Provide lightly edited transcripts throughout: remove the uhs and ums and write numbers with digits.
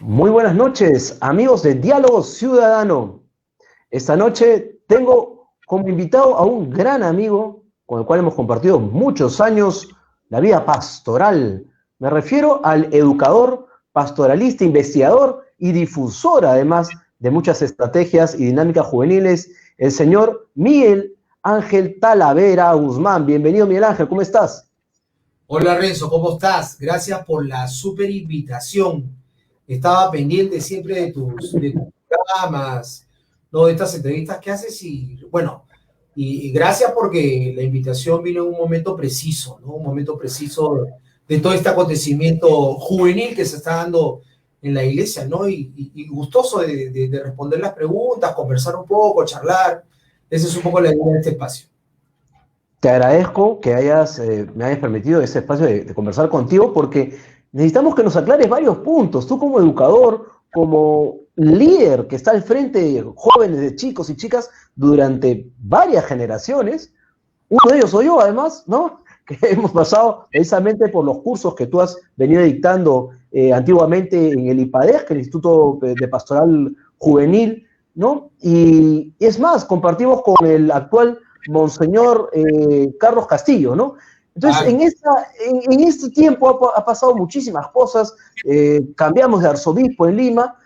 Muy buenas noches, amigos de Diálogo Ciudadano. Esta noche tengo como invitado a un gran amigo con el cual hemos compartido muchos años la vida pastoral. Me refiero al educador, pastoralista, investigador y difusor, además, de muchas estrategias y dinámicas juveniles, el señor Miguel Ángel Talavera Guzmán. Bienvenido, Miguel Ángel, ¿cómo estás? Hola Renzo, ¿cómo estás? Gracias por la súper invitación. Estaba pendiente siempre de tus programas, ¿no? De estas entrevistas que haces y bueno, y gracias porque la invitación vino en un momento preciso, ¿no? Un momento preciso de todo este acontecimiento juvenil que se está dando en la iglesia, ¿no? Y gustoso de responder las preguntas, conversar un poco, charlar. Esa es un poco la idea de este espacio. Te agradezco que me hayas permitido ese espacio de conversar contigo porque necesitamos que nos aclares varios puntos. Tú como educador, como líder que está al frente de jóvenes, de chicos y chicas durante varias generaciones, uno de ellos soy yo además, ¿no? Que hemos pasado precisamente por los cursos que tú has venido dictando antiguamente en el IPADEJ, que es el Instituto de Pastoral Juvenil, ¿no? Y es más, compartimos con el actual Monseñor Carlos Castillo, ¿no? Entonces, Claro. en este tiempo ha pasado muchísimas cosas, cambiamos de arzobispo en Lima,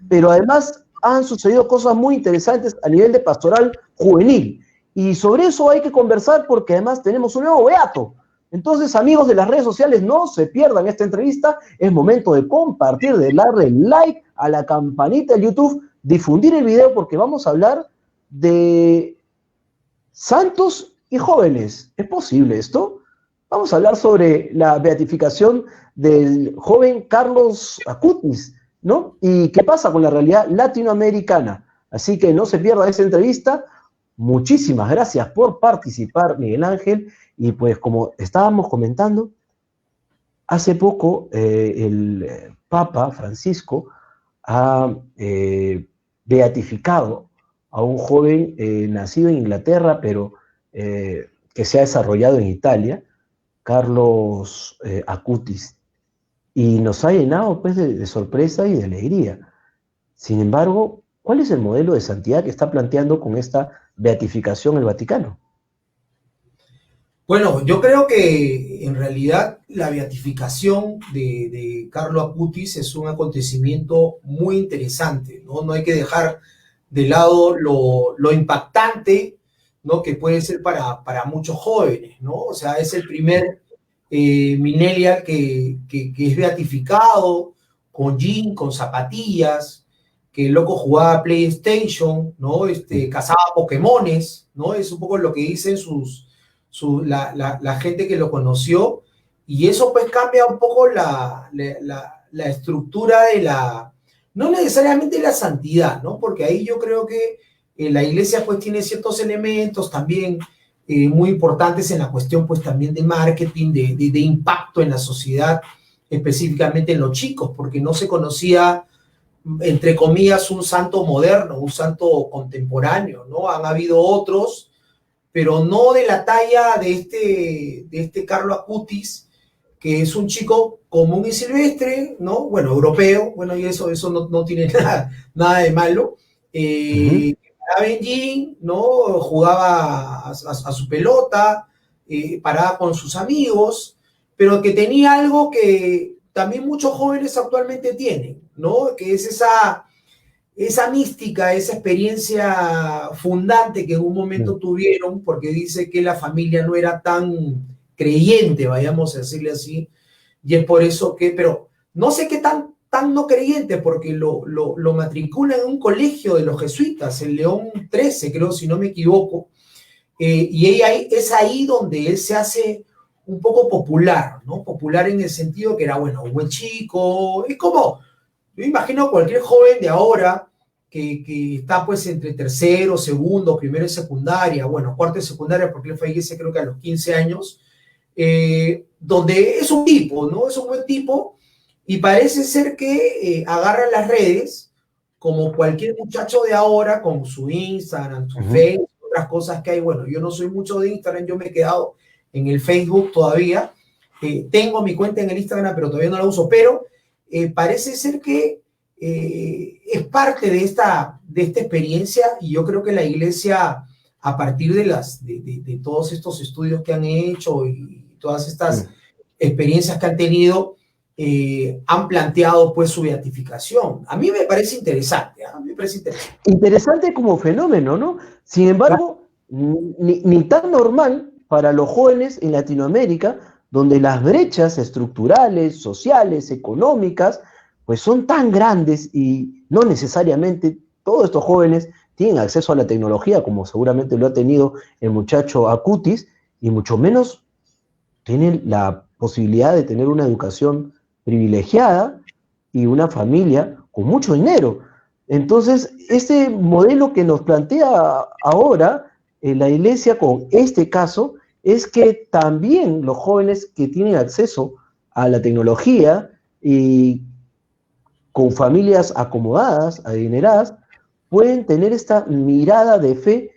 pero además han sucedido cosas muy interesantes a nivel de pastoral juvenil. Y sobre eso hay que conversar porque además tenemos un nuevo beato. Entonces, amigos de las redes sociales, no se pierdan esta entrevista. Es momento de compartir, de darle like a la campanita de YouTube, difundir el video porque vamos a hablar de santos y jóvenes. ¿Es posible esto? Vamos a hablar sobre la beatificación del joven Carlos Acutis, ¿no? Y qué pasa con la realidad latinoamericana. Así que no se pierda esa entrevista. Muchísimas gracias por participar, Miguel Ángel. Y pues como estábamos comentando, hace poco el Papa Francisco ha beatificado a un joven nacido en Inglaterra, pero que se ha desarrollado en Italia, Carlos Acutis, y nos ha llenado pues de sorpresa y de alegría. Sin embargo, ¿cuál es el modelo de santidad que está planteando con esta beatificación el Vaticano? Bueno, yo creo que en realidad la beatificación de Carlo Acutis es un acontecimiento muy interesante, ¿no? No hay que dejar de lado lo impactante, ¿no? Que puede ser para muchos jóvenes, ¿no? O sea, es el primer millennial que es beatificado con jean, con zapatillas, que el loco jugaba PlayStation, ¿no? Cazaba Pokémones, ¿no? Es un poco lo que dicen la gente que lo conoció, y eso pues cambia un poco la estructura no necesariamente la santidad, ¿no? Porque ahí yo creo que la iglesia pues tiene ciertos elementos también muy importantes en la cuestión pues también de marketing, de impacto en la sociedad, específicamente en los chicos, porque no se conocía, entre comillas, un santo moderno, un santo contemporáneo, ¿no? Han habido otros, pero no de la talla de este Carlo Acutis, que es un chico común y silvestre, ¿no? Bueno, europeo, bueno, y eso no tiene nada de malo. Uh -huh. Paraba en jean, ¿no? Jugaba a su pelota, paraba con sus amigos, pero que tenía algo que también muchos jóvenes actualmente tienen, ¿no? Que es esa mística, esa experiencia fundante que en un momento tuvieron, porque dice que la familia no era tan creyente, vayamos a decirle así, y es por eso que, pero no sé qué tan no creyente, porque lo matriculan en un colegio de los jesuitas, en León 13, creo, si no me equivoco, y es ahí donde él se hace un poco popular, ¿no? Popular en el sentido que era, bueno, un buen chico, es como, yo imagino cualquier joven de ahora que está pues entre tercero, segundo, primero y secundaria, bueno, cuarto de secundaria, porque él fallece creo que a los 15 años, donde es un tipo, ¿no? Es un buen tipo, y parece ser que agarra las redes, como cualquier muchacho de ahora, con su Instagram, su Uh -huh. Facebook, otras cosas que hay. Bueno, yo no soy mucho de Instagram, yo me he quedado en el Facebook todavía. Tengo mi cuenta en el Instagram, pero todavía no la uso, pero parece ser que es parte de esta experiencia, y yo creo que la Iglesia, a partir de todos estos estudios que han hecho y todas estas experiencias que han tenido, han planteado pues su beatificación. A mí me parece interesante, ¿eh? A mí me parece interesante. Interesante como fenómeno, ¿no? Sin embargo, ni tan normal para los jóvenes en Latinoamérica, donde las brechas estructurales, sociales, económicas, pues son tan grandes y no necesariamente todos estos jóvenes tienen acceso a la tecnología, como seguramente lo ha tenido el muchacho Acutis, y mucho menos tienen la posibilidad de tener una educación privilegiada y una familia con mucho dinero. Entonces, este modelo que nos plantea ahora la Iglesia con este caso es que también los jóvenes que tienen acceso a la tecnología y con familias acomodadas, adineradas, pueden tener esta mirada de fe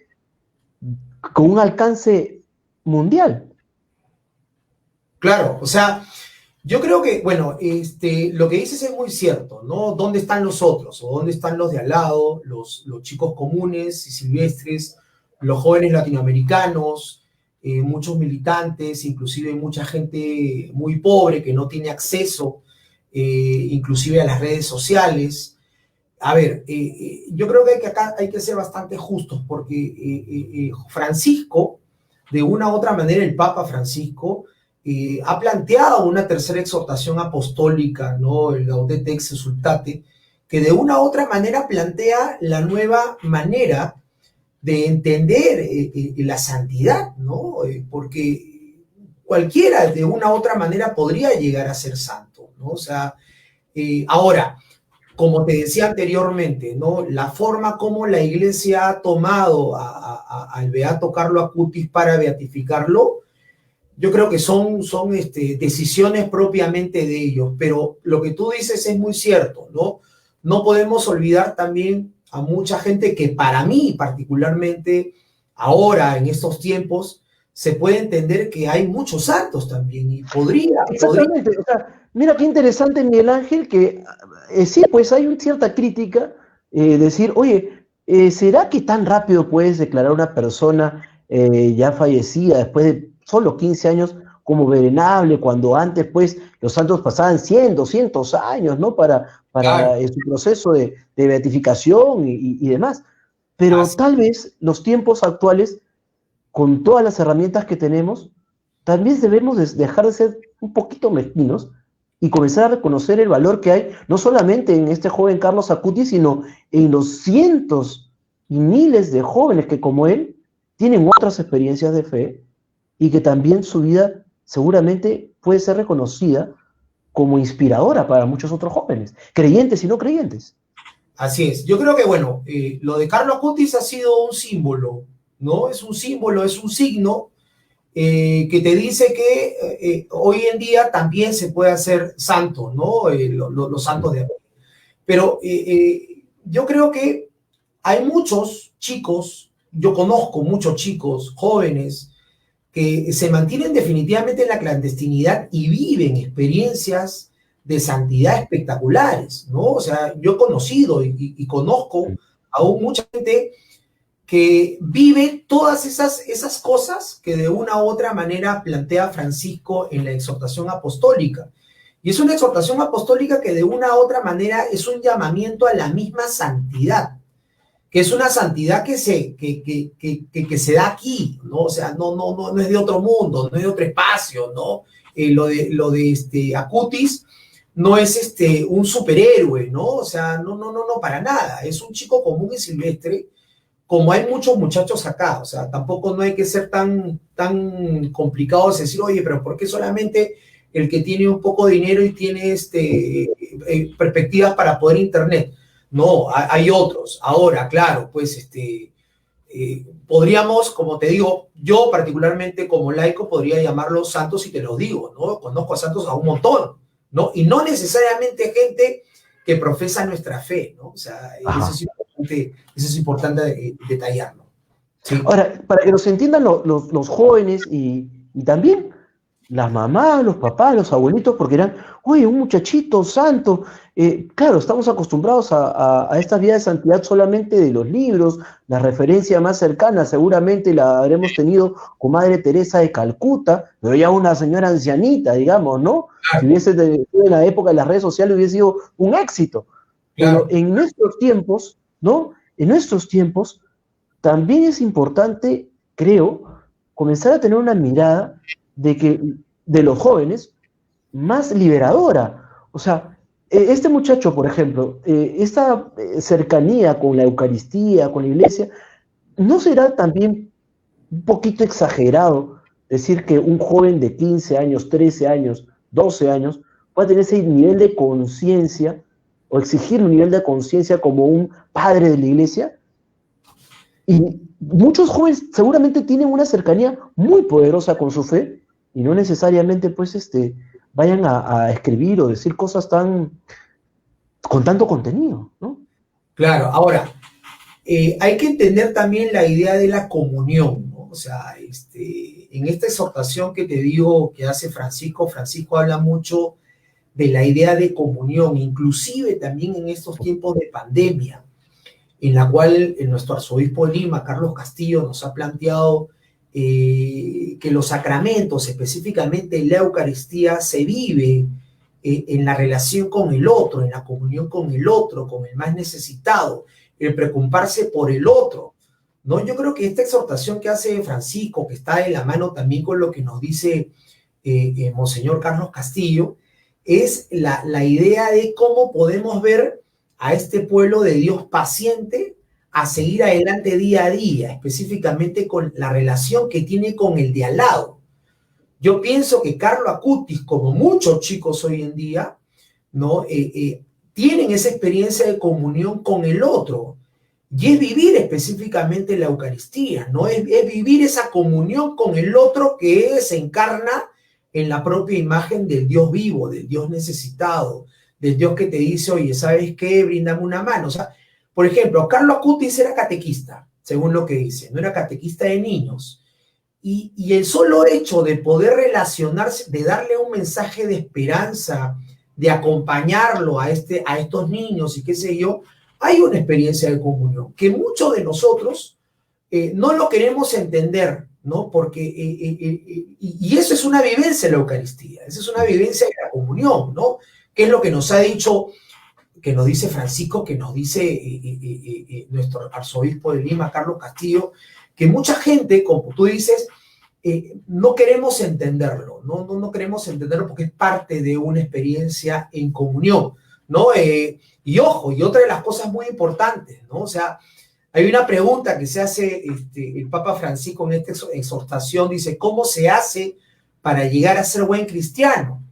con un alcance mundial. Claro, o sea, yo creo que, bueno, lo que dices es muy cierto, ¿no? ¿Dónde están los otros? ¿O dónde están los de al lado, los chicos comunes y silvestres, los jóvenes latinoamericanos, muchos militantes, inclusive mucha gente muy pobre que no tiene acceso, inclusive a las redes sociales? A ver, yo creo que acá hay que ser bastante justos, porque Francisco, de una u otra manera, el Papa Francisco, ha planteado una tercera exhortación apostólica, ¿no? El Gaudete et Exsultate, que de una u otra manera plantea la nueva manera de entender la santidad, ¿no? Porque cualquiera de una u otra manera podría llegar a ser santo, ¿no? O sea, ahora, como te decía anteriormente, ¿no? La forma como la Iglesia ha tomado al beato Carlo Acutis para beatificarlo, yo creo que son decisiones propiamente de ellos, pero lo que tú dices es muy cierto, ¿no? No podemos olvidar también a mucha gente que, para mí particularmente, ahora en estos tiempos, se puede entender que hay muchos santos también, y podría. Exactamente, o sea, mira qué interesante, Miguel Ángel, que sí, pues hay una cierta crítica, decir, oye, ¿será que tan rápido puedes declarar a una persona ya fallecida después de solo 15 años como venerable, cuando antes pues los santos pasaban 100, 200 años, ¿no? Para Claro. su proceso de beatificación y demás. Pero tal vez los tiempos actuales, con todas las herramientas que tenemos, también debemos dejar de ser un poquito mezquinos y comenzar a reconocer el valor que hay, no solamente en este joven Carlos Acutis, sino en los cientos y miles de jóvenes que, como él, tienen otras experiencias de fe y que también su vida seguramente puede ser reconocida como inspiradora para muchos otros jóvenes, creyentes y no creyentes. Así es. Yo creo que, bueno, lo de Carlo Acutis ha sido un símbolo, ¿no? Es un símbolo, es un signo que te dice que hoy en día también se puede hacer santo, ¿no? Los santos de... Pero yo creo que hay muchos chicos, yo conozco muchos chicos jóvenes que se mantienen definitivamente en la clandestinidad y viven experiencias de santidad espectaculares, ¿no? O sea, yo he conocido y conozco aún mucha gente que vive todas esas cosas que de una u otra manera plantea Francisco en la exhortación apostólica. Y es una exhortación apostólica que de una u otra manera es un llamamiento a la misma santidad, que es una santidad que se da aquí, ¿no? O sea, no es de otro mundo, no es de otro espacio, ¿no? Lo de Acutis no es un superhéroe, ¿no? O sea, no, para nada. Es un chico común y silvestre, como hay muchos muchachos acá. O sea, tampoco no hay que ser tan complicados de decir, oye, pero ¿por qué solamente el que tiene un poco de dinero y tiene perspectivas para poder internet? No, hay otros. Ahora, claro, pues podríamos, como te digo, yo particularmente como laico podría llamarlos santos, y te lo digo, ¿no? Conozco a santos a un montón, ¿no? Y no necesariamente gente que profesa nuestra fe, ¿no? O sea, eso es importante detallarlo. ¿Sí? Ahora, para que nos entiendan los jóvenes y también las mamás, los papás, los abuelitos, porque eran, oye, un muchachito santo. Claro, estamos acostumbrados a esta vida de santidad solamente de los libros, la referencia más cercana seguramente la habremos tenido con Madre Teresa de Calcuta, pero ya una señora ancianita, digamos, ¿no? Si hubiese sido en la época de las redes sociales hubiese sido un éxito. Pero Claro. en nuestros tiempos, ¿no? En nuestros tiempos también es importante, creo, comenzar a tener una mirada de los jóvenes más liberadora. O sea, este muchacho, por ejemplo, esta cercanía con la Eucaristía, con la iglesia, ¿no será también un poquito exagerado decir que un joven de 15 años, 13 años, 12 años pueda tener ese nivel de conciencia o exigir un nivel de conciencia como un padre de la iglesia? Y muchos jóvenes seguramente tienen una cercanía muy poderosa con su fe y no necesariamente pues vayan a escribir o decir cosas con tanto contenido, ¿no? Claro, ahora, hay que entender también la idea de la comunión, ¿no? O sea, en esta exhortación que te digo que hace Francisco, Francisco habla mucho de la idea de comunión, inclusive también en estos tiempos de pandemia, en la cual nuestro arzobispo de Lima, Carlos Castillo, nos ha planteado que los sacramentos, específicamente la Eucaristía, se vive en la relación con el otro, en la comunión con el otro, con el más necesitado, el preocuparse por el otro, ¿no? Yo creo que esta exhortación que hace Francisco, que está de la mano también con lo que nos dice Monseñor Carlos Castillo, es la idea de cómo podemos ver a este pueblo de Dios paciente a seguir adelante día a día, específicamente con la relación que tiene con el de al lado. Yo pienso que Carlo Acutis, como muchos chicos hoy en día, ¿no? Tienen esa experiencia de comunión con el otro. Y es vivir específicamente la Eucaristía, ¿no? Es vivir esa comunión con el otro que se encarna en la propia imagen del Dios vivo, del Dios necesitado, del Dios que te dice, oye, ¿sabes qué? Bríndame una mano. O sea, por ejemplo, Carlo Acutis era catequista, según lo que dice, no era catequista de niños. Y el solo hecho de poder relacionarse, de darle un mensaje de esperanza, de acompañarlo a estos niños y qué sé yo, hay una experiencia de comunión que muchos de nosotros no lo queremos entender, ¿no? Porque, y eso es una vivencia de la Eucaristía, esa es una vivencia de la comunión, ¿no? Que es lo que nos ha dicho, que nos dice Francisco, que nos dice nuestro arzobispo de Lima, Carlos Castillo, que mucha gente, como tú dices, no queremos entenderlo, no queremos entenderlo porque es parte de una experiencia en comunión, ¿no? Y ojo, y otra de las cosas muy importantes, ¿no? O sea, hay una pregunta que se hace el Papa Francisco en esta exhortación, dice, ¿cómo se hace para llegar a ser buen cristiano?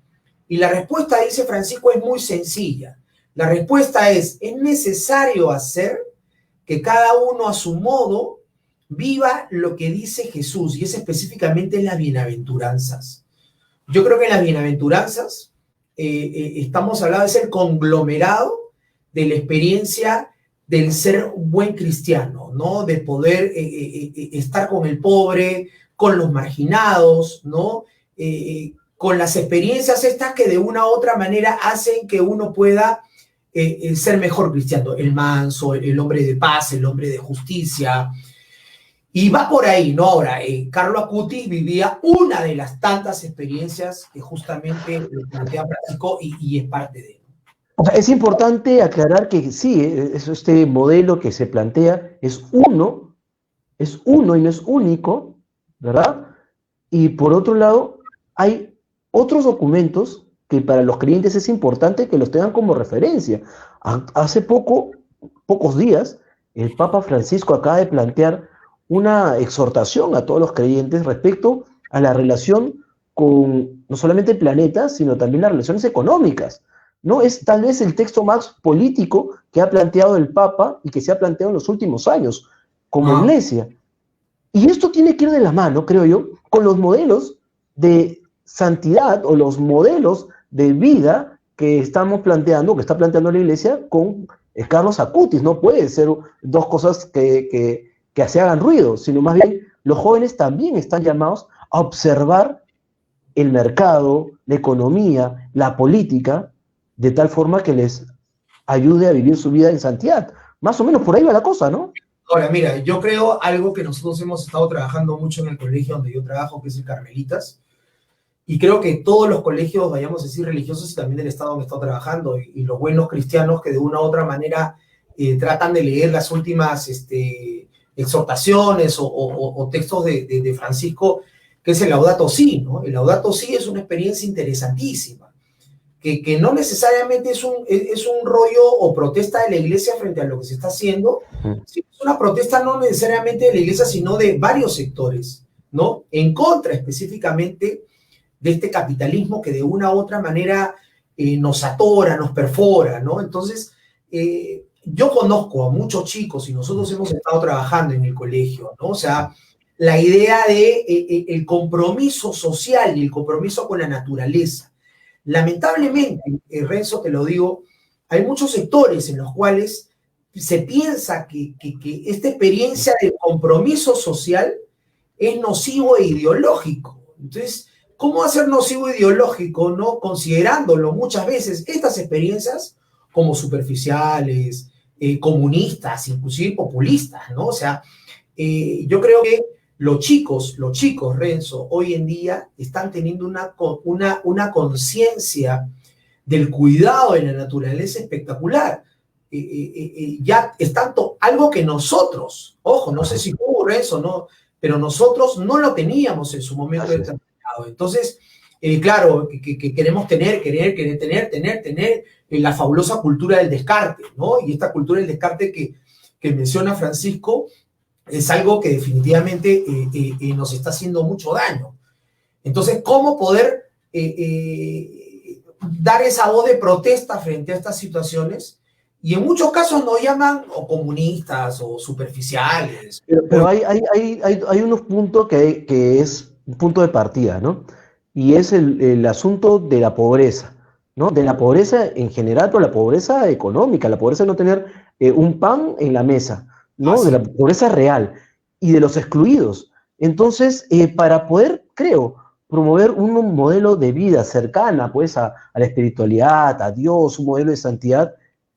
Y la respuesta, dice Francisco, es muy sencilla. La respuesta es necesario hacer que cada uno a su modo viva lo que dice Jesús, y es específicamente en las bienaventuranzas. Yo creo que en las bienaventuranzas estamos hablando de ser conglomerado de la experiencia del ser un buen cristiano, ¿no? De poder estar con el pobre, con los marginados, ¿no? Con las experiencias estas que de una u otra manera hacen que uno pueda ser mejor cristiano, el manso, el hombre de paz, el hombre de justicia. Y va por ahí, ¿no? Ahora, Carlo Acutis vivía una de las tantas experiencias que justamente plantea Francisco y es parte de él. O sea, es importante aclarar que sí, este modelo que se plantea es uno y no es único, ¿verdad? Y por otro lado, hay otros documentos que para los creyentes es importante que los tengan como referencia. Hace pocos días, el Papa Francisco acaba de plantear una exhortación a todos los creyentes respecto a la relación con no solamente el planeta, sino también las relaciones económicas. ¿No? Es tal vez el texto más político que ha planteado el Papa y que se ha planteado en los últimos años como iglesia. Y esto tiene que ir de la mano, creo yo, con los modelos de santidad o los modelos de vida que estamos planteando, que está planteando la iglesia con Carlos Acutis. No puede ser dos cosas que se hagan ruido, sino más bien los jóvenes también están llamados a observar el mercado, la economía, la política, de tal forma que les ayude a vivir su vida en santidad. Más o menos por ahí va la cosa, ¿no? Ahora, mira, yo creo algo que nosotros hemos estado trabajando mucho en el colegio donde yo trabajo, que es el Carmelitas, y creo que todos los colegios, vayamos a decir, religiosos y también del Estado han estado trabajando, y los buenos cristianos que de una u otra manera tratan de leer las últimas exhortaciones o textos de Francisco, que es el Laudato Si, ¿no? El Laudato Si es una experiencia interesantísima, que no necesariamente es un rollo o protesta de la iglesia frente a lo que se está haciendo, sino es una protesta no necesariamente de la iglesia, sino de varios sectores, ¿no? En contra específicamente de este capitalismo que de una u otra manera nos atora, nos perfora, ¿no? Entonces, yo conozco a muchos chicos y nosotros hemos estado trabajando en el colegio, ¿no? O sea, la idea de el compromiso social y el compromiso con la naturaleza. Lamentablemente, Renzo, te lo digo, hay muchos sectores en los cuales se piensa que esta experiencia de compromiso social es nocivo e ideológico. Entonces, ¿cómo va a ser nocivo e ideológico, no? Considerándolo muchas veces estas experiencias como superficiales, comunistas, inclusive populistas, ¿no? O sea, yo creo que los chicos, Renzo, hoy en día están teniendo una conciencia del cuidado de la naturaleza espectacular. Ya es tanto algo que nosotros, ojo, no sé si tú, Renzo, no, pero nosotros no lo teníamos en su momento determinado. Entonces, claro, que queremos querer tener la fabulosa cultura del descarte, ¿no? Y esta cultura del descarte que menciona Francisco es algo que definitivamente nos está haciendo mucho daño. Entonces, ¿cómo poder dar esa voz de protesta frente a estas situaciones? Y en muchos casos nos llaman o comunistas o superficiales. Pero hay unos puntos que es un punto de partida, ¿no? Y es el asunto de la pobreza, ¿no? De la pobreza en general, pero la pobreza económica, la pobreza de no tener un pan en la mesa, ¿no? De la pobreza real y de los excluidos. Entonces, para poder, creo, promover un modelo de vida cercana, pues, a la espiritualidad, a Dios, un modelo de santidad,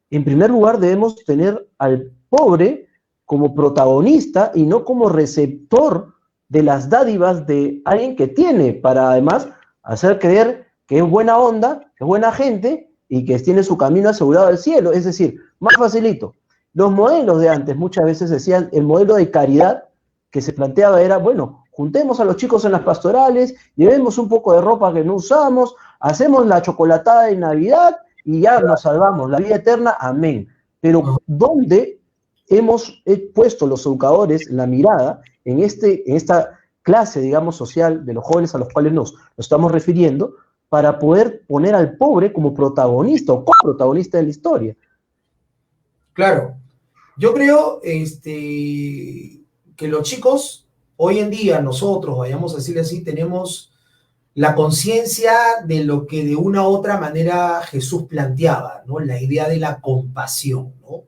en primer lugar debemos tener al pobre como protagonista y no como receptor de las dádivas de alguien que tiene, para además hacer creer que es buena onda, que es buena gente y que tiene su camino asegurado al cielo. Es decir, más facilito. Los modelos de antes muchas veces decían, el modelo de caridad que se planteaba era, bueno, juntemos a los chicos en las pastorales, llevemos un poco de ropa que no usamos, hacemos la chocolatada de Navidad y ya nos salvamos, la vida eterna, amén. Pero ¿dónde hemos puesto los educadores la mirada en esta clase, digamos, social de los jóvenes a los cuales nos estamos refiriendo, para poder poner al pobre como protagonista o coprotagonista de la historia? Claro, yo creo que los chicos, hoy en día, nosotros, vayamos a decirle así, tenemos la conciencia de lo que de una u otra manera Jesús planteaba, ¿no? La idea de la compasión, ¿no?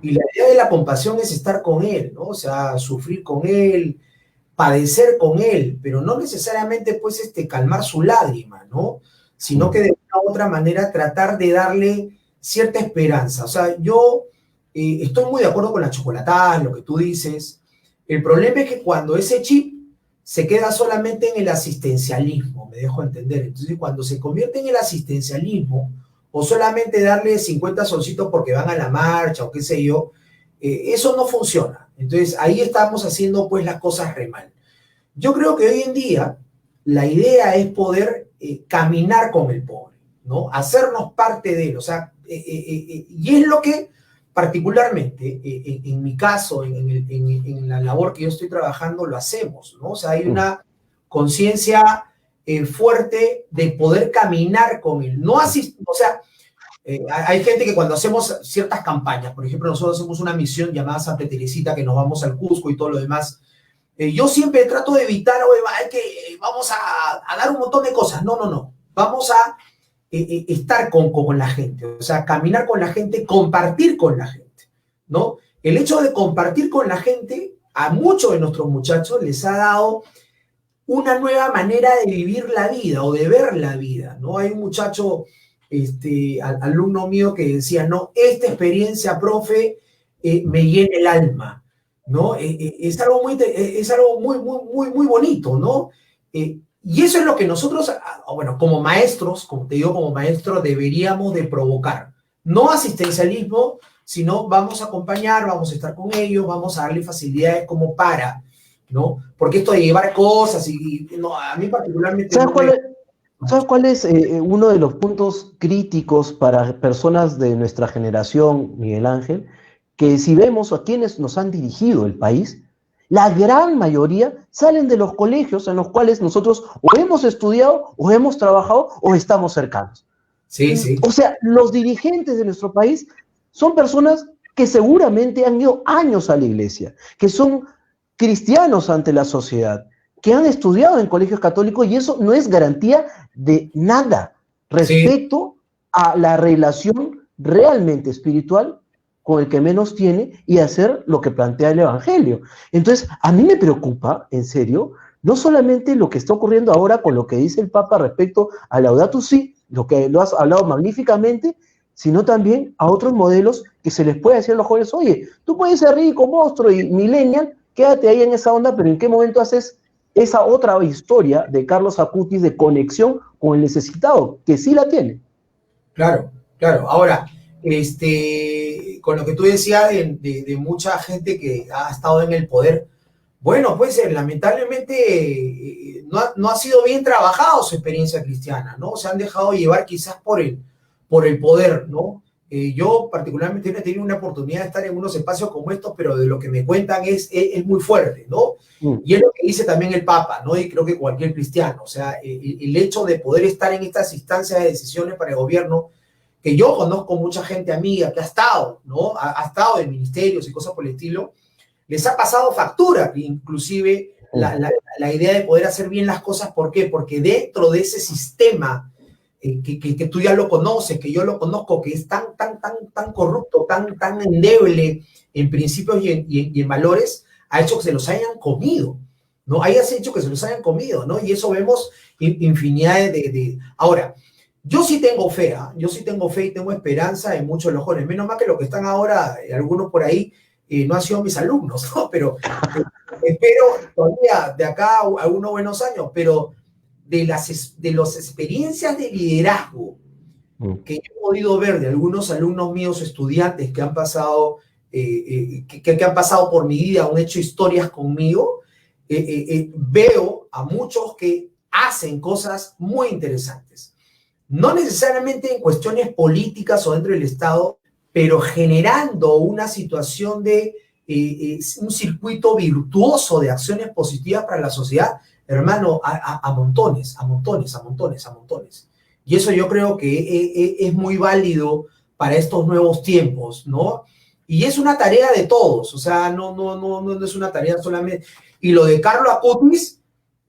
Y la idea de la compasión es estar con Él, ¿no? O sea, sufrir con Él, padecer con Él, pero no necesariamente, pues, calmar su lágrima, ¿no? Sino que de una u otra manera tratar de darle cierta esperanza. O sea, yo estoy muy de acuerdo con la chocolatada, lo que tú dices. El problema es que cuando ese chip se queda solamente en el asistencialismo, me dejo entender. Entonces, cuando se convierte en el asistencialismo, o solamente darle 50 solcitos porque van a la marcha, o qué sé yo, eso no funciona. Entonces, ahí estamos haciendo, pues, las cosas re mal. Yo creo que hoy en día, la idea es poder caminar con el pobre, ¿no? Hacernos parte de él, o sea, y es lo que particularmente, en mi caso, en la labor que yo estoy trabajando, lo hacemos, ¿no? O sea, hay una conciencia fuerte de poder caminar con él. No así, o sea, hay gente que cuando hacemos ciertas campañas, por ejemplo, nosotros hacemos una misión llamada Santa Teresita, que nos vamos al Cusco y todo lo demás, yo siempre trato de evitar, vamos a dar un montón de cosas. No. Vamos a estar con la gente, o sea, caminar con la gente, compartir con la gente, ¿no? El hecho de compartir con la gente a muchos de nuestros muchachos les ha dado una nueva manera de vivir la vida o de ver la vida, ¿no? Hay un muchacho, alumno mío que decía, no, esta experiencia, profe, me llena el alma, ¿no? Es algo muy, muy, muy, muy bonito, ¿no? Y eso es lo que nosotros, bueno, como maestros, como te digo, como maestros, deberíamos de provocar. No asistencialismo, sino vamos a acompañar, vamos a estar con ellos, vamos a darle facilidades como para, ¿no? Porque esto de llevar cosas no, a mí particularmente ¿Sabes no me... sabes cuál es uno de los puntos críticos para personas de nuestra generación, Miguel Ángel? Que si vemos a quienes nos han dirigido el país, la gran mayoría salen de los colegios en los cuales nosotros o hemos estudiado, o hemos trabajado, o estamos cercanos. Sí, sí. O sea, los dirigentes de nuestro país son personas que seguramente han ido años a la iglesia, que son cristianos ante la sociedad, que han estudiado en colegios católicos, y eso no es garantía de nada Sí, respecto a la relación realmente espiritual con el que menos tiene y hacer lo que plantea el Evangelio. Entonces, a mí me preocupa, en serio, no solamente lo que está ocurriendo ahora con lo que dice el Papa respecto a Laudato Si, lo que lo has hablado magníficamente, sino también a otros modelos que se les puede decir a los jóvenes, oye, tú puedes ser rico, monstruo y millennial, quédate ahí en esa onda, pero ¿en qué momento haces esa otra historia de Carlos Acutis de conexión con el necesitado, que sí la tiene? claro, claro. Ahora, con lo que tú decías de mucha gente que ha estado en el poder, bueno, pues lamentablemente no ha sido bien trabajado su experiencia cristiana, ¿no? Se han dejado llevar quizás por el poder, ¿no? Yo particularmente no he tenido una oportunidad de estar en unos espacios como estos, pero de lo que me cuentan es muy fuerte, ¿no? Mm. Y es lo que dice también el Papa, ¿no? Y creo que cualquier cristiano, o sea, el hecho de poder estar en estas instancias de decisiones para el gobierno, que yo conozco mucha gente amiga que ha estado, ¿no? Ha estado en ministerios y cosas por el estilo, les ha pasado factura, inclusive Mm. la idea de poder hacer bien las cosas. ¿Por qué? Porque dentro de ese sistema que tú ya lo conoces, que yo lo conozco, que es tan corrupto, tan endeble en principios y en valores, ha hecho que se los hayan comido, ¿no? Hayas hecho que se los hayan comido, ¿no? Y eso vemos infinidad Ahora, yo sí tengo fe, ¿eh? Yo sí tengo fe y tengo esperanza en muchos de los jóvenes, menos mal que los que están ahora, algunos por ahí, no han sido mis alumnos, ¿no? Pero espero todavía de acá a algunos buenos años, pero de las experiencias de liderazgo Mm. que he podido ver de algunos alumnos míos, estudiantes que han pasado, que han pasado por mi vida, han hecho historias conmigo, veo a muchos que hacen cosas muy interesantes. No necesariamente en cuestiones políticas o dentro del Estado, pero generando una situación de un circuito virtuoso de acciones positivas para la sociedad, hermano, a montones, a montones, a montones, a montones. Y eso yo creo que es muy válido para estos nuevos tiempos, ¿no? Y es una tarea de todos, o sea, no es una tarea solamente. Y lo de Carlos Acutis,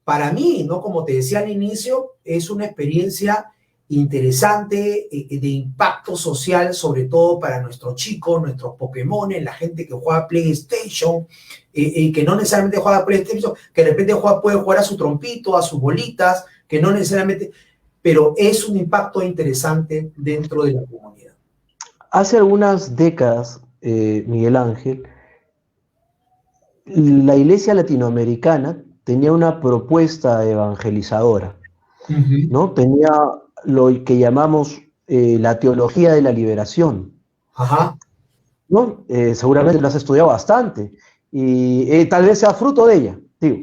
para mí, ¿no? Como te decía al inicio, es una experiencia interesante, de impacto social, sobre todo para nuestros chicos, nuestros Pokémon, la gente que juega PlayStation, que no necesariamente juega PlayStation, que de repente puede jugar a su trompito, a sus bolitas, que no necesariamente, pero es un impacto interesante dentro de la comunidad. Hace algunas décadas, Miguel Ángel, la iglesia latinoamericana tenía una propuesta evangelizadora, Uh -huh. ¿no? Tenía lo que llamamos la teología de la liberación, Ajá. ¿no? Seguramente lo has estudiado bastante y tal vez sea fruto de ella, digo.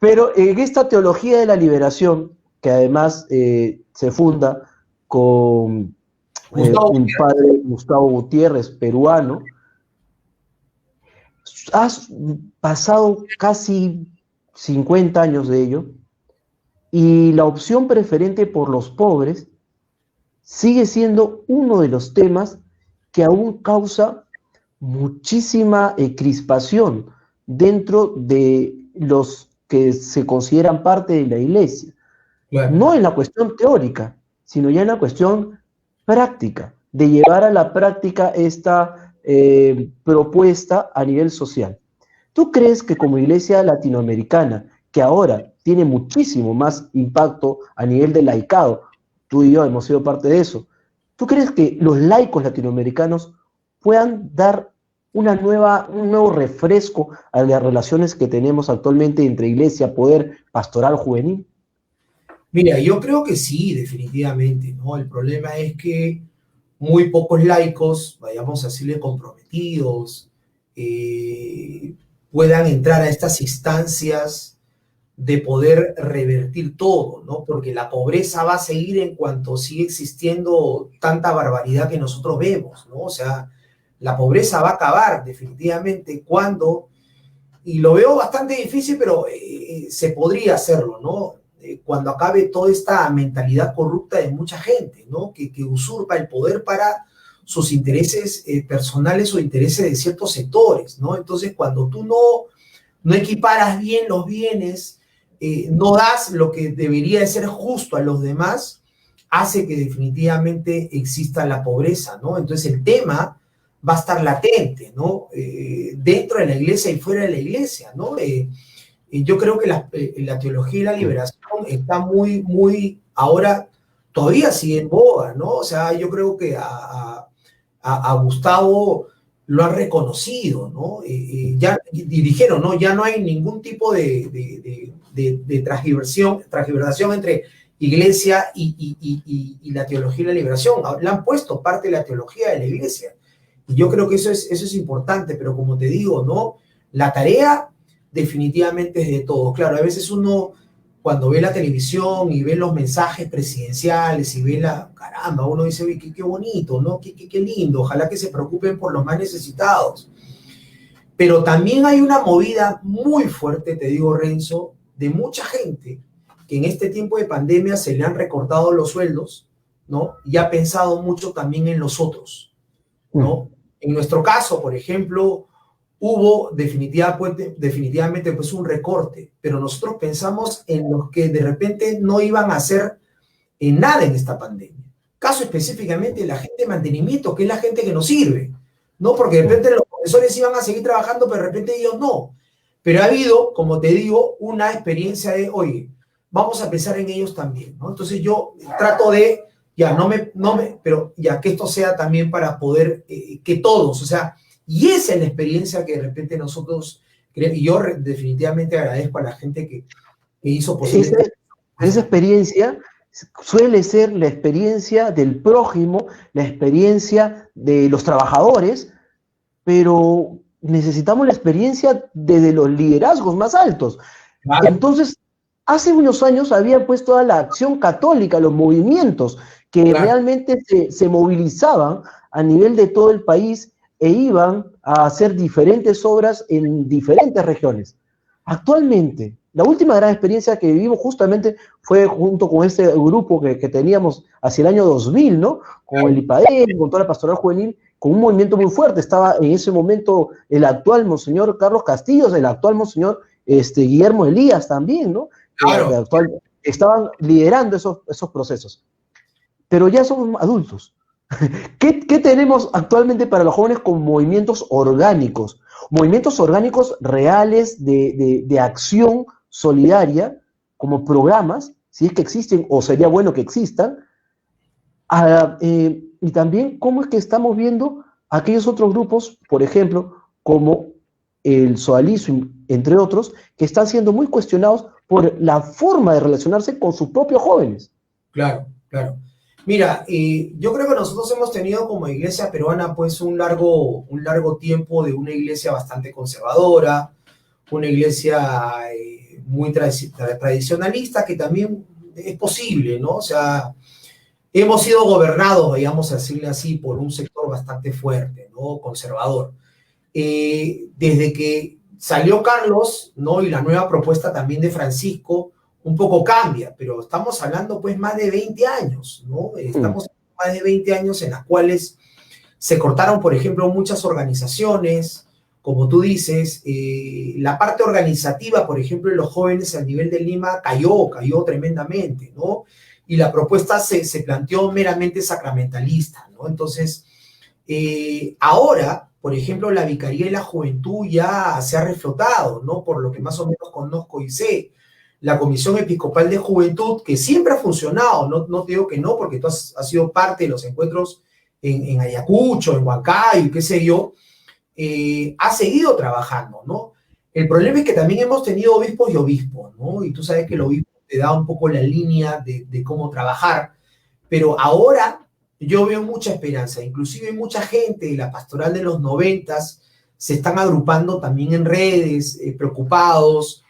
Pero en esta teología de la liberación, que además se funda con un padre, Gustavo Gutiérrez, peruano, has pasado casi 50 años de ello, y la opción preferente por los pobres sigue siendo uno de los temas que aún causa muchísima crispación dentro de los que se consideran parte de la iglesia. Claro. No en la cuestión teórica, sino ya en la cuestión práctica, de llevar a la práctica esta propuesta a nivel social. ¿Tú crees que como iglesia latinoamericana, que ahora tiene muchísimo más impacto a nivel de laicado. Tú y yo hemos sido parte de eso. ¿Tú crees que los laicos latinoamericanos puedan dar un nuevo refresco a las relaciones que tenemos actualmente entre iglesia, poder, pastoral, juvenil? Mira, yo creo que sí, definitivamente, ¿no? El problema es que muy pocos laicos, vayamos a decirle comprometidos, eh, puedan entrar a estas instancias de poder revertir todo, ¿no? Porque la pobreza va a seguir en cuanto sigue existiendo tanta barbaridad que nosotros vemos, ¿no? O sea, la pobreza va a acabar definitivamente cuando, y lo veo bastante difícil, pero se podría hacerlo, ¿no? Cuando acabe toda esta mentalidad corrupta de mucha gente, ¿no? Que usurpa el poder para sus intereses personales o intereses de ciertos sectores, ¿no? Entonces, cuando tú no equiparas bien los bienes, no das lo que debería de ser justo a los demás, hace que definitivamente exista la pobreza, ¿no? Entonces el tema va a estar latente, ¿no? Dentro de la iglesia y fuera de la iglesia, ¿no? Yo creo que la teología y la liberación está ahora todavía sigue en boga, ¿no? O sea, yo creo que a Gustavo lo han reconocido, ¿no? Y dijeron, ¿no? Ya no hay ningún tipo de transgiversación entre iglesia y la teología y la liberación. Le han puesto parte de la teología de la iglesia. Y yo creo que eso es importante, pero como te digo, ¿no? La tarea definitivamente es de todos. Claro, a veces uno cuando ve la televisión y ve los mensajes presidenciales y ve caramba, uno dice, oye, qué bonito, ¿no? Qué lindo, ojalá que se preocupen por los más necesitados. Pero también hay una movida muy fuerte, te digo, Renzo, de mucha gente que en este tiempo de pandemia se le han recortado los sueldos, ¿no? Y ha pensado mucho también en los otros, ¿no? En nuestro caso, por ejemplo, hubo definitivamente pues un recorte, pero nosotros pensamos en los que de repente no iban a hacer nada en esta pandemia. Caso específicamente la gente de mantenimiento, que es la gente que nos sirve, ¿no? Porque de repente los profesores iban a seguir trabajando, pero de repente ellos no. Pero ha habido, como te digo, una experiencia de, oye, vamos a pensar en ellos también, ¿no? Entonces yo trato de, ya, pero ya que esto sea también para poder, que todos, o sea, y esa es la experiencia que de repente nosotros, y yo definitivamente agradezco a la gente que hizo posible. Esa experiencia suele ser la experiencia del prójimo, la experiencia de los trabajadores, pero necesitamos la experiencia desde los liderazgos más altos. Claro. Entonces, hace unos años había pues toda la acción católica, los movimientos que claro, realmente se movilizaban a nivel de todo el país e iban a hacer diferentes obras en diferentes regiones. Actualmente, la última gran experiencia que vivimos justamente fue junto con este grupo que teníamos hacia el año 2000, ¿no? Con el IPADEM, con toda la pastoral juvenil, con un movimiento muy fuerte. Estaba en ese momento el actual monseñor Carlos Castillos, el actual monseñor Guillermo Elías también, ¿no? Claro. Estaban liderando esos procesos. Pero ya somos adultos. ¿Qué tenemos actualmente para los jóvenes con movimientos orgánicos? Movimientos orgánicos reales de acción solidaria, como programas, si es que existen, o sería bueno que existan, y también cómo es que estamos viendo aquellos otros grupos, por ejemplo, como el Soalizo, entre otros, que están siendo muy cuestionados por la forma de relacionarse con sus propios jóvenes. Claro, claro. Mira, yo creo que nosotros hemos tenido como iglesia peruana pues un largo tiempo de una iglesia bastante conservadora, una iglesia muy tradicionalista, que también es posible, ¿no? O sea, hemos sido gobernados, digamos, a decirle así, por un sector bastante fuerte, ¿no? Conservador. Desde que salió Carlos, ¿no? Y la nueva propuesta también de Francisco, un poco cambia, pero estamos hablando pues más de 20 años, ¿no? Estamos más de 20 años en las cuales se cortaron, por ejemplo, muchas organizaciones, como tú dices, la parte organizativa, por ejemplo, de los jóvenes a nivel de Lima cayó tremendamente, ¿no? Y la propuesta se planteó meramente sacramentalista, ¿no? Entonces, ahora, por ejemplo, la Vicaría de la Juventud ya se ha reflotado, ¿no? Por lo que más o menos conozco y sé. la Comisión Episcopal de Juventud, que siempre ha funcionado, no te digo que no, porque tú has sido parte de los encuentros en Ayacucho, en Huancayo, qué sé yo, ha seguido trabajando, ¿no? El problema es que también hemos tenido obispos y obispos, ¿no? Y tú sabes que el obispo te da un poco la línea de cómo trabajar, pero ahora yo veo mucha esperanza, inclusive mucha gente de la pastoral de los 90s se están agrupando también en redes, preocupados,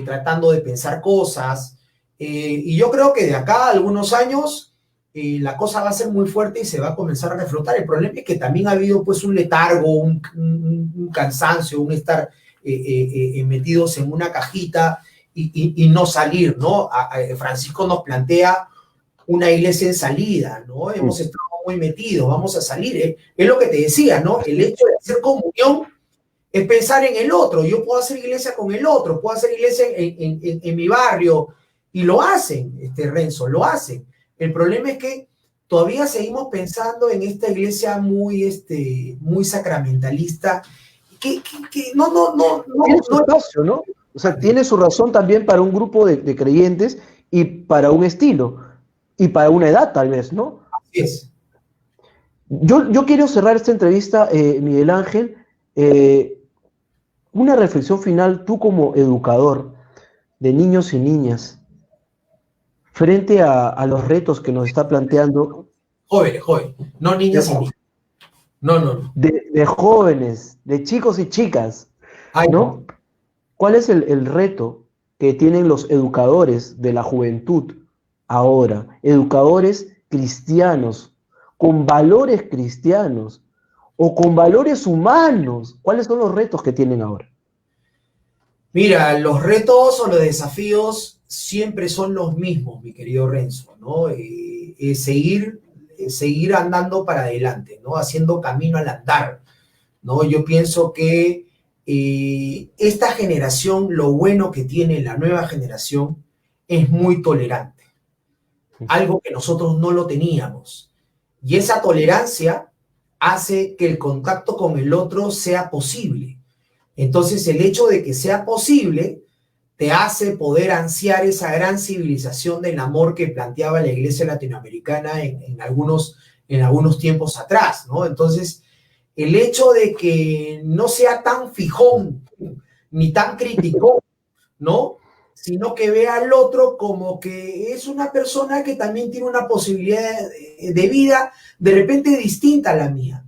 tratando de pensar cosas, y yo creo que de acá a algunos años la cosa va a ser muy fuerte y se va a comenzar a reflotar. El problema es que también ha habido pues un letargo, un cansancio, un estar metidos en una cajita y no salir, ¿no? Francisco nos plantea una iglesia en salida, ¿no? Hemos estado muy metidos, vamos a salir. Es lo que te decía, ¿no? El hecho de hacer comunión es pensar en el otro. Yo puedo hacer iglesia con el otro, puedo hacer iglesia en mi barrio, y lo hacen, Renzo, lo hacen. El problema es que todavía seguimos pensando en esta iglesia muy sacramentalista, que tiene su espacio, ¿no? O sea, tiene su razón también para un grupo de creyentes y para un estilo y para una edad tal vez, ¿no? Así es. Yo quiero cerrar esta entrevista, Miguel Ángel, una reflexión final, tú como educador de niños y niñas, frente a los retos que nos está planteando. Jóvenes, no niñas y niños. No. De jóvenes, de chicos y chicas, ¿no? ¿Cuál es el reto que tienen los educadores de la juventud ahora? Educadores cristianos, con valores cristianos o con valores humanos. ¿Cuáles son los retos que tienen ahora? Mira, los retos o los desafíos siempre son los mismos, mi querido Renzo, ¿no? Seguir andando para adelante, ¿no? Haciendo camino al andar, ¿no? Yo pienso que esta generación, lo bueno que tiene la nueva generación, es muy tolerante, algo que nosotros no lo teníamos. Y esa tolerancia hace que el contacto con el otro sea posible. Entonces, el hecho de que sea posible te hace poder ansiar esa gran civilización del amor que planteaba la Iglesia latinoamericana en algunos tiempos atrás, ¿no? Entonces, el hecho de que no sea tan fijón ni tan criticón, ¿no? Sino que vea al otro como que es una persona que también tiene una posibilidad de vida de repente distinta a la mía,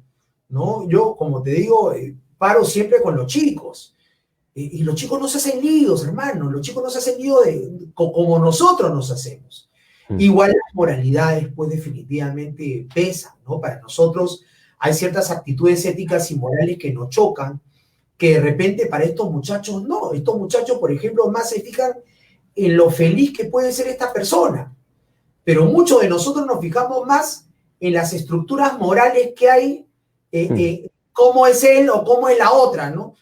¿no? Yo, como te digo, paro siempre con los chicos. Y los chicos no se hacen líos, hermano. Los chicos no se hacen líos como nosotros nos hacemos. Igual las moralidades, pues definitivamente pesan, ¿no? Para nosotros hay ciertas actitudes éticas y morales que nos chocan, que de repente para estos muchachos no. Estos muchachos, por ejemplo, más se fijan en lo feliz que puede ser esta persona. Pero muchos de nosotros nos fijamos más en las estructuras morales que hay, cómo es él o cómo es la otra, ¿no?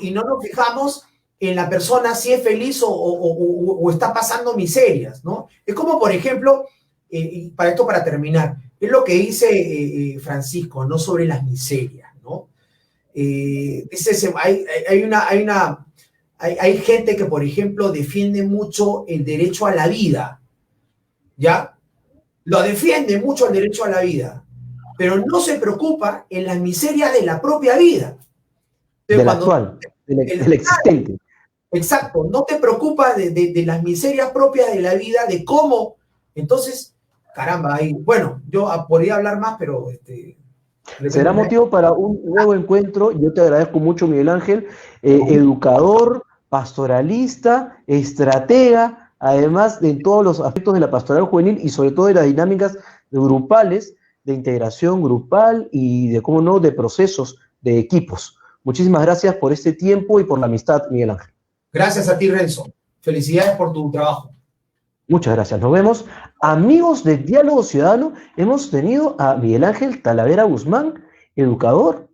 Y no nos fijamos en la persona si es feliz o está pasando miserias, ¿no? Es como, por ejemplo, para terminar, es lo que dice Francisco, ¿no? Sobre las miserias, ¿no? Dice, hay gente que, por ejemplo, defiende mucho el derecho a la vida, ¿ya? Lo defiende mucho el derecho a la vida, pero no se preocupa en las miserias de la propia vida. Del actual, del existente. Exacto, no te preocupas de las miserias propias de la vida, de cómo. Entonces, caramba, bueno, yo podría hablar más, pero será motivo para un nuevo encuentro. Yo te agradezco mucho, Miguel Ángel, educador, pastoralista, estratega, además de todos los aspectos de la pastoral juvenil y sobre todo de las dinámicas grupales, de integración grupal y de, cómo no, de procesos, de equipos. Muchísimas gracias por este tiempo y por la amistad, Miguel Ángel. Gracias a ti, Renzo. Felicidades por tu trabajo. Muchas gracias. Nos vemos. Amigos de Diálogo Ciudadano, hemos tenido a Miguel Ángel Talavera Guzmán, educador,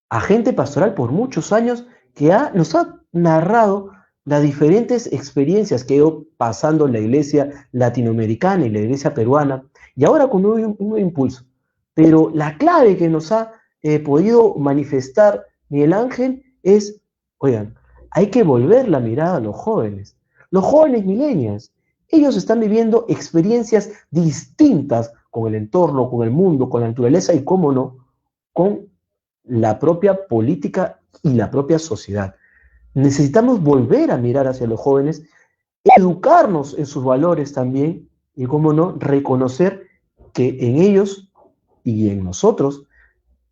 agente pastoral por muchos años, que nos ha narrado las diferentes experiencias que ha ido pasando en la iglesia latinoamericana y la iglesia peruana, y ahora con un nuevo impulso. Pero la clave que nos ha podido manifestar Miguel Ángel es, oigan, hay que volver la mirada a los jóvenes. los jóvenes millennials. Ellos están viviendo experiencias distintas con el entorno, con el mundo, con la naturaleza y, cómo no, con la propia política y la propia sociedad. Necesitamos volver a mirar hacia los jóvenes, educarnos en sus valores también y, cómo no, reconocer que en ellos y en nosotros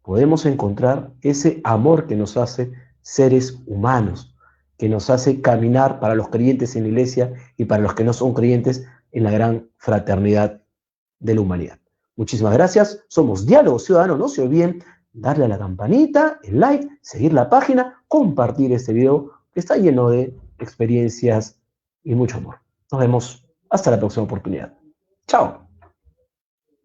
podemos encontrar ese amor que nos hace seres humanos, que nos hace caminar para los creyentes en la iglesia y para los que no son creyentes en la gran fraternidad de la humanidad. Muchísimas gracias. Somos Diálogo Ciudadano. No se olviden darle a la campanita, el like, seguir la página, compartir este video que está lleno de experiencias y mucho amor. Nos vemos hasta la próxima oportunidad. Chao.